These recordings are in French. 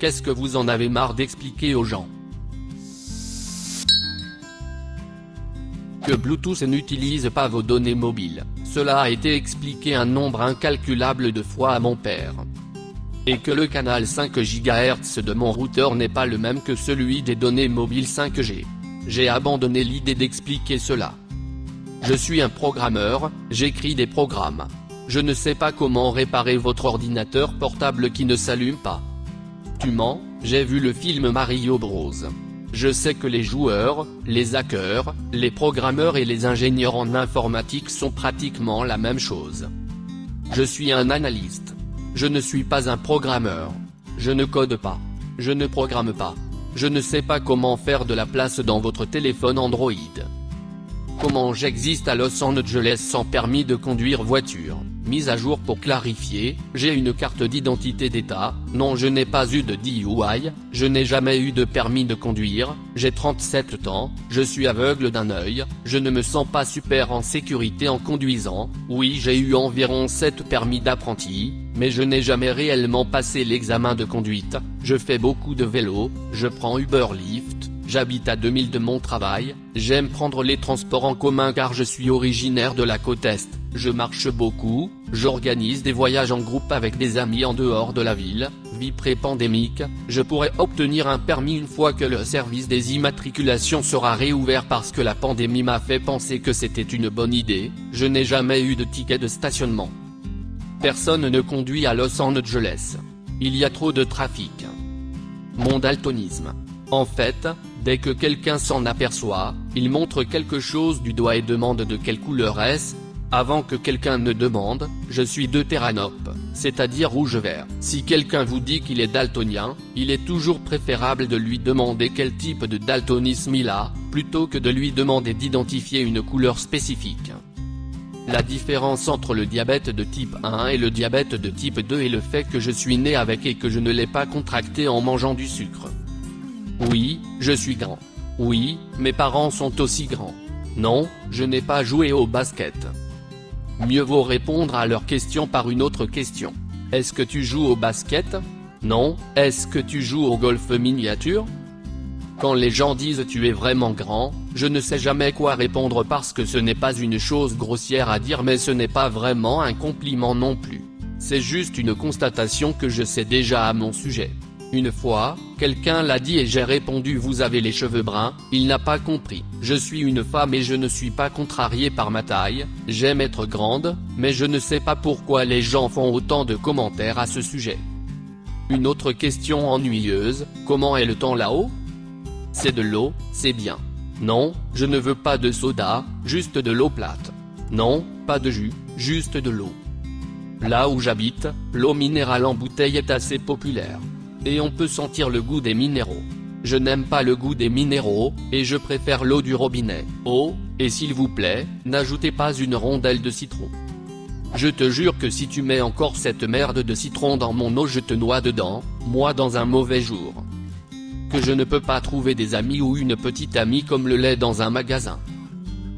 Qu'est-ce que vous en avez marre d'expliquer aux gens que Bluetooth n'utilise pas vos données mobiles? Cela a été expliqué un nombre incalculable de fois à mon père. Et que le canal 5 GHz de mon routeur n'est pas le même que celui des données mobiles 5G. J'ai abandonné l'idée d'expliquer cela. Je suis un programmeur, j'écris des programmes. Je ne sais pas comment réparer votre ordinateur portable qui ne s'allume pas. Tu mens, j'ai vu le film Mario Bros. Je sais que les joueurs, les hackers, les programmeurs et les ingénieurs en informatique sont pratiquement la même chose. Je suis un analyste. Je ne suis pas un programmeur. Je ne code pas. Je ne programme pas. Je ne sais pas comment faire de la place dans votre téléphone Android. Comment j'existe à Los Angeles sans permis de conduire voiture? Mise à jour pour clarifier, j'ai une carte d'identité d'État, non je n'ai pas eu de DUI, je n'ai jamais eu de permis de conduire, j'ai 37 ans, je suis aveugle d'un œil, je ne me sens pas super en sécurité en conduisant, oui j'ai eu environ 7 permis d'apprenti, mais je n'ai jamais réellement passé l'examen de conduite, je fais beaucoup de vélo, je prends Uber Lyft. J'habite à 2000 de mon travail, j'aime prendre les transports en commun car je suis originaire de la côte Est, je marche beaucoup, j'organise des voyages en groupe avec des amis en dehors de la ville, vie pré-pandémique, je pourrais obtenir un permis une fois que le service des immatriculations sera réouvert parce que la pandémie m'a fait penser que c'était une bonne idée, je n'ai jamais eu de ticket de stationnement. Personne ne conduit à Los Angeles. Il y a trop de trafic. Mon daltonisme. En fait, dès que quelqu'un s'en aperçoit, il montre quelque chose du doigt et demande de quelle couleur est-ce. Avant que quelqu'un ne demande, je suis deutéranope, c'est-à-dire rouge-vert. Si quelqu'un vous dit qu'il est daltonien, il est toujours préférable de lui demander quel type de daltonisme il a, plutôt que de lui demander d'identifier une couleur spécifique. La différence entre le diabète de type 1 et le diabète de type 2 est le fait que je suis né avec et que je ne l'ai pas contracté en mangeant du sucre. Oui, je suis grand. Oui, mes parents sont aussi grands. Non, je n'ai pas joué au basket. Mieux vaut répondre à leurs questions par une autre question. Est-ce que tu joues au basket? Non. Est-ce que tu joues au golf miniature? Quand les gens disent tu es vraiment grand, je ne sais jamais quoi répondre parce que ce n'est pas une chose grossière à dire mais ce n'est pas vraiment un compliment non plus. C'est juste une constatation que je sais déjà à mon sujet. Une fois, quelqu'un l'a dit et j'ai répondu vous avez les cheveux bruns, il n'a pas compris. Je suis une femme et je ne suis pas contrariée par ma taille, j'aime être grande, mais je ne sais pas pourquoi les gens font autant de commentaires à ce sujet. Une autre question ennuyeuse, comment est le temps là-haut? C'est de l'eau, c'est bien. Non, je ne veux pas de soda, juste de l'eau plate. Non, pas de jus, juste de l'eau. Là où j'habite, l'eau minérale en bouteille est assez populaire. Et on peut sentir le goût des minéraux. Je n'aime pas le goût des minéraux, et je préfère l'eau du robinet. Oh, et s'il vous plaît, n'ajoutez pas une rondelle de citron. Je te jure que si tu mets encore cette merde de citron dans mon eau je te noie dedans, moi dans un mauvais jour. Que je ne peux pas trouver des amis ou une petite amie comme le lait dans un magasin.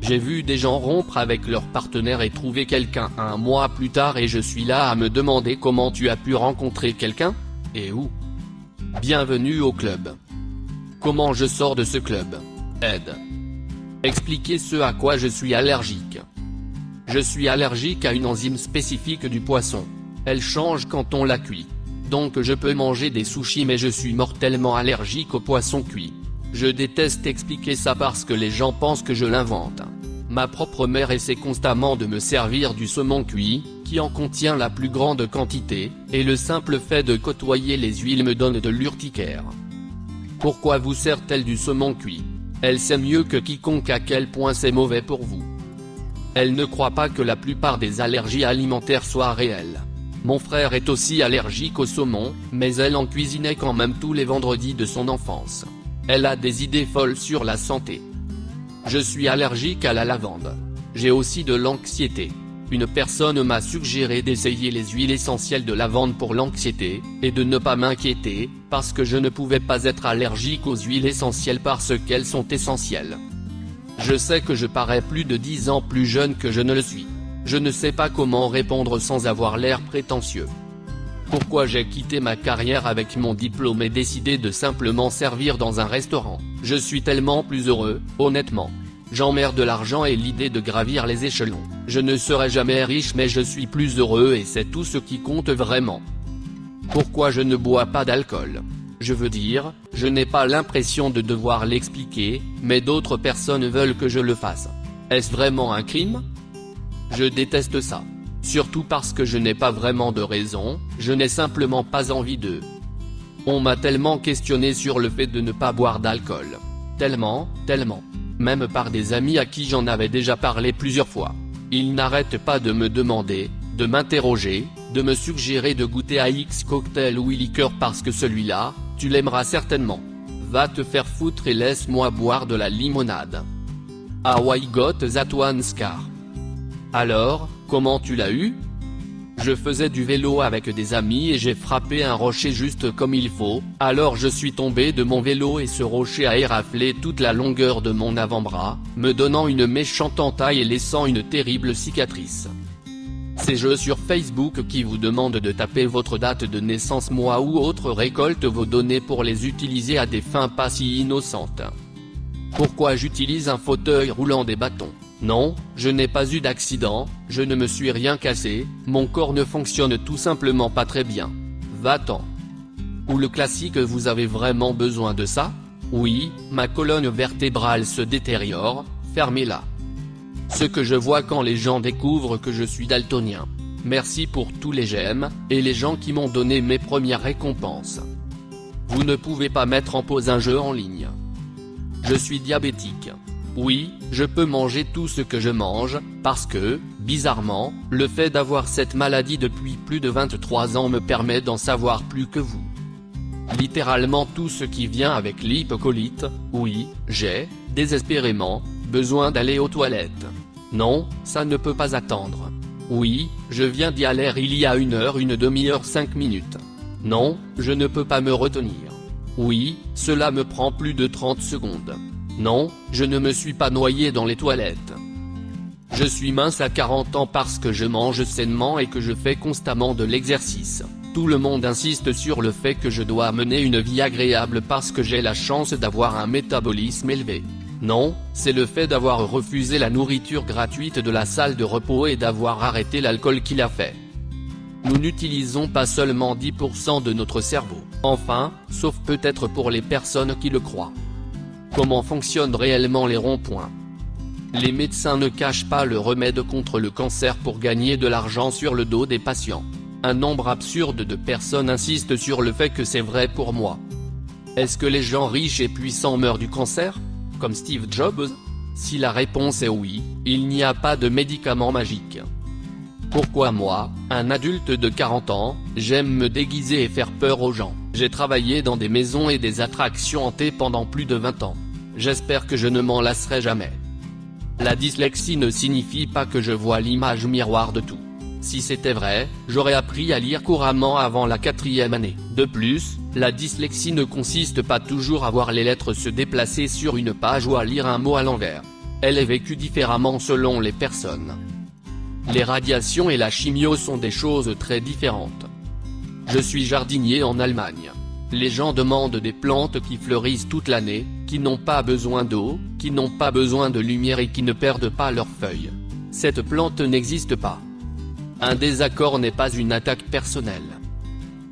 J'ai vu des gens rompre avec leur partenaire et trouver quelqu'un un mois plus tard et je suis là à me demander comment tu as pu rencontrer quelqu'un, et où. Bienvenue au club. Comment je sors de ce club? Aide. Expliquez ce à quoi je suis allergique. Je suis allergique à une enzyme spécifique du poisson. Elle change quand on la cuit. Donc je peux manger des sushis mais je suis mortellement allergique au poisson cuit. Je déteste expliquer ça parce que les gens pensent que je l'invente. Ma propre mère essaie constamment de me servir du saumon cuit, qui en contient la plus grande quantité, et le simple fait de côtoyer les huiles me donne de l'urticaire. Pourquoi vous sert-elle du saumon cuit? Elle sait mieux que quiconque à quel point c'est mauvais pour vous. Elle ne croit pas que la plupart des allergies alimentaires soient réelles. Mon frère est aussi allergique au saumon, mais elle en cuisinait quand même tous les vendredis de son enfance. Elle a des idées folles sur la santé. Je suis allergique à la lavande. J'ai aussi de l'anxiété. Une personne m'a suggéré d'essayer les huiles essentielles de lavande pour l'anxiété, et de ne pas m'inquiéter, parce que je ne pouvais pas être allergique aux huiles essentielles parce qu'elles sont essentielles. Je sais que je parais plus de 10 ans plus jeune que je ne le suis. Je ne sais pas comment répondre sans avoir l'air prétentieux. Pourquoi j'ai quitté ma carrière avec mon diplôme et décidé de simplement servir dans un restaurant? Je suis tellement plus heureux, honnêtement. J'emmerde l'argent et l'idée de gravir les échelons. Je ne serai jamais riche mais je suis plus heureux et c'est tout ce qui compte vraiment. Pourquoi je ne bois pas d'alcool? Je veux dire, je n'ai pas l'impression de devoir l'expliquer, mais d'autres personnes veulent que je le fasse. Est-ce vraiment un crime? Je déteste ça. Surtout parce que je n'ai pas vraiment de raison, je n'ai simplement pas envie de. On m'a tellement questionné sur le fait de ne pas boire d'alcool. Tellement. Même par des amis à qui j'en avais déjà parlé plusieurs fois. Ils n'arrêtent pas de me demander, de m'interroger, de me suggérer de goûter à X cocktail ou liqueur parce que celui-là, tu l'aimeras certainement. Va te faire foutre et laisse-moi boire de la limonade. Ah why got that one scar? Alors, comment tu l'as eu? Je faisais du vélo avec des amis et j'ai frappé un rocher juste comme il faut, alors je suis tombé de mon vélo et ce rocher a éraflé toute la longueur de mon avant-bras, me donnant une méchante entaille et laissant une terrible cicatrice. Ces jeux sur Facebook qui vous demandent de taper votre date de naissance, mois ou autre récoltent vos données pour les utiliser à des fins pas si innocentes. Pourquoi j'utilise un fauteuil roulant des bâtons? Non, je n'ai pas eu d'accident, je ne me suis rien cassé, mon corps ne fonctionne tout simplement pas très bien. Va-t'en. Ou le classique vous avez vraiment besoin de ça? Oui, ma colonne vertébrale se détériore, fermez-la. Ce que je vois quand les gens découvrent que je suis daltonien. Merci pour tous les j'aime, et les gens qui m'ont donné mes premières récompenses. Vous ne pouvez pas mettre en pause un jeu en ligne. Je suis diabétique. Oui, je peux manger tout ce que je mange, parce que, bizarrement, le fait d'avoir cette maladie depuis plus de 23 ans me permet d'en savoir plus que vous. Littéralement tout ce qui vient avec l'hypocolite, oui, j'ai, désespérément, besoin d'aller aux toilettes. Non, ça ne peut pas attendre. Oui, je viens d'y aller il y a 1 heure, une demi-heure, 5 minutes. Non, je ne peux pas me retenir. Oui, cela me prend plus de 30 secondes. Non, je ne me suis pas noyé dans les toilettes. Je suis mince à 40 ans parce que je mange sainement et que je fais constamment de l'exercice. Tout le monde insiste sur le fait que je dois mener une vie agréable parce que j'ai la chance d'avoir un métabolisme élevé. Non, c'est le fait d'avoir refusé la nourriture gratuite de la salle de repos et d'avoir arrêté l'alcool qui l'a fait. Nous n'utilisons pas seulement 10% de notre cerveau, enfin, sauf peut-être pour les personnes qui le croient. Comment fonctionnent réellement les ronds-points? Les médecins ne cachent pas le remède contre le cancer pour gagner de l'argent sur le dos des patients. Un nombre absurde de personnes insistent sur le fait que c'est vrai pour moi. Est-ce que les gens riches et puissants meurent du cancer? Comme Steve Jobs? Si la réponse est oui, il n'y a pas de médicament magique. Pourquoi moi, un adulte de 40 ans, j'aime me déguiser et faire peur aux gens? J'ai travaillé dans des maisons et des attractions hantées pendant plus de 20 ans. J'espère que je ne m'en lasserai jamais. La dyslexie ne signifie pas que je vois l'image miroir de tout. Si c'était vrai, j'aurais appris à lire couramment avant la 4e année. De plus, la dyslexie ne consiste pas toujours à voir les lettres se déplacer sur une page ou à lire un mot à l'envers. Elle est vécue différemment selon les personnes. Les radiations et la chimio sont des choses très différentes. Je suis jardinier en Allemagne. Les gens demandent des plantes qui fleurissent toute l'année, qui n'ont pas besoin d'eau, qui n'ont pas besoin de lumière et qui ne perdent pas leurs feuilles. Cette plante n'existe pas. Un désaccord n'est pas une attaque personnelle.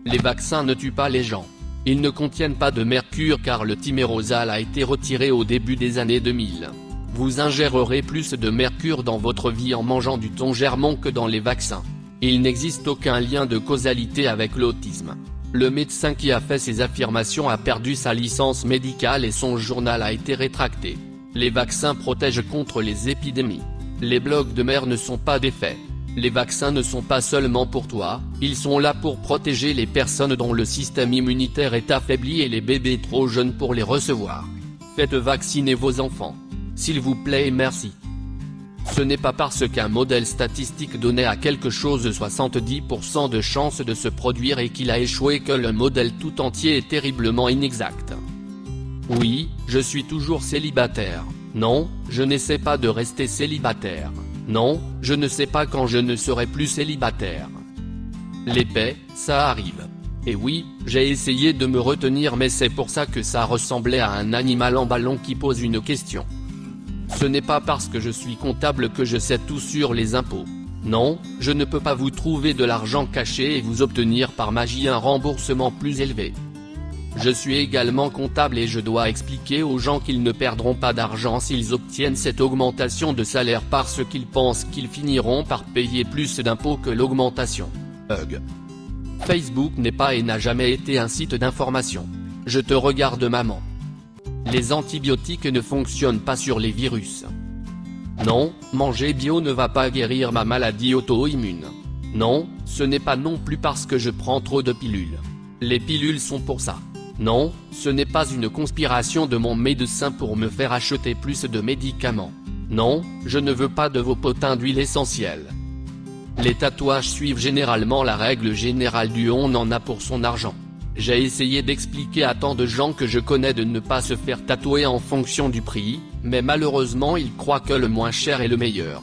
Les vaccins ne tuent pas les gens. Ils ne contiennent pas de mercure car le thymérosal a été retiré au début des années 2000. Vous ingérerez plus de mercure dans votre vie en mangeant du thon germant que dans les vaccins. Il n'existe aucun lien de causalité avec l'autisme. Le médecin qui a fait ces affirmations a perdu sa licence médicale et son journal a été rétracté. Les vaccins protègent contre les épidémies. Les blocs de mer ne sont pas des faits. Les vaccins ne sont pas seulement pour toi, ils sont là pour protéger les personnes dont le système immunitaire est affaibli et les bébés trop jeunes pour les recevoir. Faites vacciner vos enfants. S'il vous plaît et merci. Ce n'est pas parce qu'un modèle statistique donnait à quelque chose 70% de chances de se produire et qu'il a échoué que le modèle tout entier est terriblement inexact. Oui, je suis toujours célibataire. Non, je n'essaie pas de rester célibataire. Non, je ne sais pas quand je ne serai plus célibataire. L'épée, ça arrive. Et oui, j'ai essayé de me retenir mais c'est pour ça que ça ressemblait à un animal en ballon qui pose une question. Ce n'est pas parce que je suis comptable que je sais tout sur les impôts. Non, je ne peux pas vous trouver de l'argent caché et vous obtenir par magie un remboursement plus élevé. Je suis également comptable et je dois expliquer aux gens qu'ils ne perdront pas d'argent s'ils obtiennent cette augmentation de salaire parce qu'ils pensent qu'ils finiront par payer plus d'impôts que l'augmentation. Facebook n'est pas et n'a jamais été un site d'information. Je te regarde maman. Les antibiotiques ne fonctionnent pas sur les virus. Non, manger bio ne va pas guérir ma maladie auto-immune. Non, ce n'est pas non plus parce que je prends trop de pilules. Les pilules sont pour ça. Non, ce n'est pas une conspiration de mon médecin pour me faire acheter plus de médicaments. Non, je ne veux pas de vos potins d'huile essentielle. Les tatouages suivent généralement la règle générale du on en a pour son argent. J'ai essayé d'expliquer à tant de gens que je connais de ne pas se faire tatouer en fonction du prix, mais malheureusement ils croient que le moins cher est le meilleur.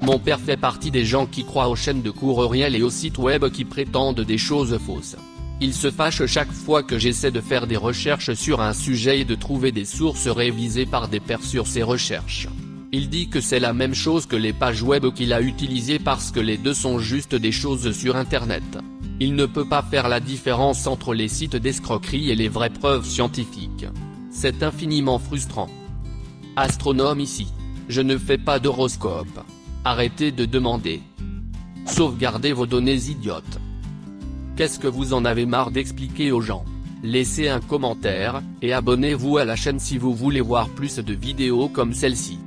Mon père fait partie des gens qui croient aux chaînes de courriel et aux sites web qui prétendent des choses fausses. Il se fâche chaque fois que j'essaie de faire des recherches sur un sujet et de trouver des sources révisées par des pairs sur ces recherches. Il dit que c'est la même chose que les pages web qu'il a utilisées parce que les deux sont juste des choses sur internet. Il ne peut pas faire la différence entre les sites d'escroquerie et les vraies preuves scientifiques. C'est infiniment frustrant. Astronome ici. Je ne fais pas d'horoscope. Arrêtez de demander. Sauvegardez vos données idiotes. Qu'est-ce que vous en avez marre d'expliquer aux gens? Laissez un commentaire, et abonnez-vous à la chaîne si vous voulez voir plus de vidéos comme celle-ci.